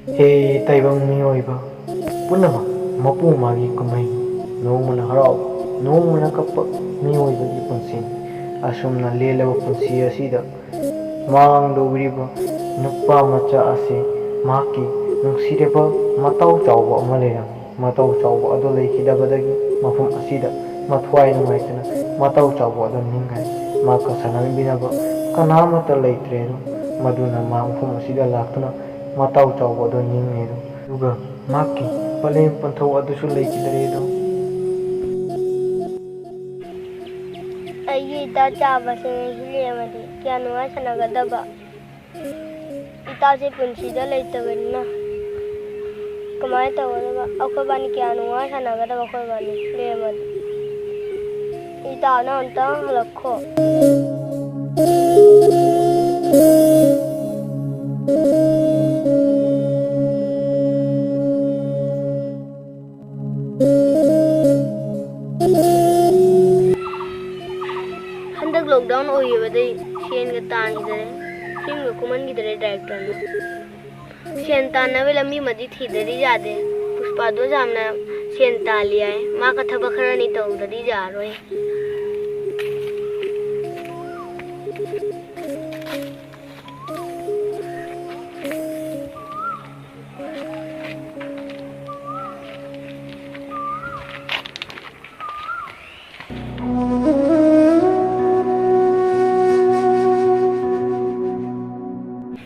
हे ताइबंग मियोइबा पुनम मपू मागी कुमई नोमन हराव नोमन कप मियोइबगी पुंसिन असुमना लेलबा पुंसि असिदा मांगदौरिबा नुपा मचा असे माकी नुंसिरेबा मतौ चावबा अमा लेरम मतौ चावबा अदो लेखिदबदगी मफम असिदा मथवाई नुंगाइतना मतौ चावबा अदो निंगाई माका सनामिबिनाबा कनामता लेत्रेदो मदुना मा मफम असिदा लाक्तुना मतौ चावबा अदो निंगेदो दुगा माकी पलेम पंथौ अदुसु लेखिदरेदो अगी इता चाबसे हिलेमदि क्या नुआ सनगदबा इता से पुंसीदा लेतबना कमाय तवदबा अखबानी क्या नुआ सनगदबा खबानी लेमदि इता ना अंता हलखो हंदक लॉकडाउन होइबदई सेन ग तांगिदरे फिल्म ग कुमन गिदरे डायरेक्टर ने सेन तानवे लम्बी मदी थीदरी जादे पुष्पा दो जामना सेन तालिया है मा का थबक खरनी तौदरी जारोय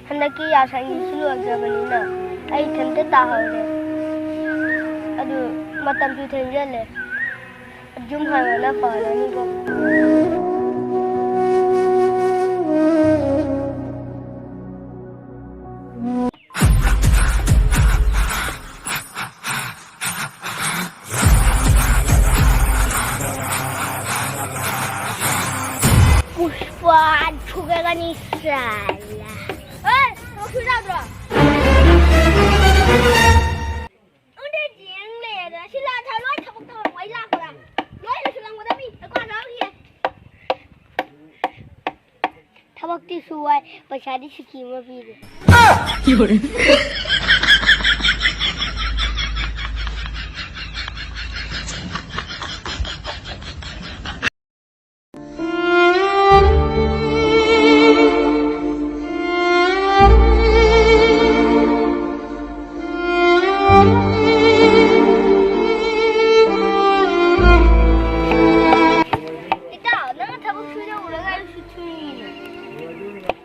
हंदकी यासांगी सुलु अग्रबनीना आई थंते ताहले अदु मतम तु थेंजले जुम हावना फालानी को पुष्पा छुगेगा नहीं साला sudah bro. Udah jeng le, sila thaloi thapok wai la kora. Loi le sulang madami, ko na hi. Thapok ti suwai, pachadi sikima pi de. Yore.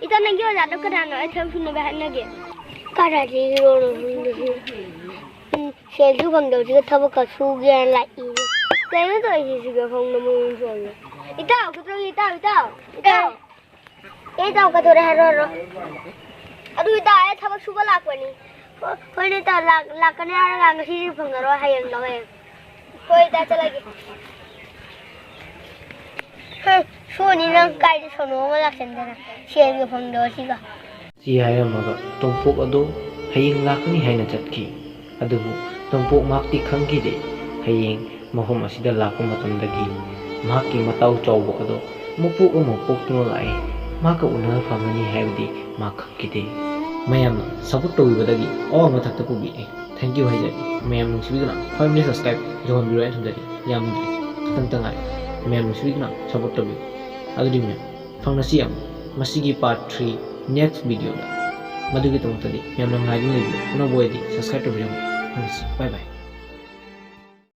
Ita nagi wala do kada no atam phun ba nagi kada ji ro ro sheju bang do ji thab ka su ge lai kai no to ji ji ga phone no mo so lo ita ko to ita ka to re ro ro adu ita ai thab su ba lak pani koi ni ta lak kane ara ga si phang ro hayang no he koi ta chala gi Soni नंग काइदे सोनो मला सेंदना शेर गे फंगदो सिगा सी हायरमगा तोंपोक अदो हयिंग लाकनी हायना चटकी अदुबु तोंपोक माक्ति खंगिदे हयिंग महम असिदा लाको मतमदगी माकी मताउ चौबो अदो मुपु अमो पोक्तनो लाए माका उना फंगनी हायबदी मा खंगिदे मयम सपोर्ट तोबिबदगी ओ मथक्ता पुबी थैंक यू हायजे मयम नुसिबिगना फैमिली सब्सक्राइब जोन बिरो एथुदरी यामदे तंतंगाय मैम नुसिबिगना सपोर्ट तोबी अदुदी मैम फंगनसी अम मसिगी पार्ट 3 नेक्स्ट वीडियो दा मदुगी तमतदी मैम नंगाइदुन लेबी उनो बोयदी सब्सक्राइब तोबियो बाय बाय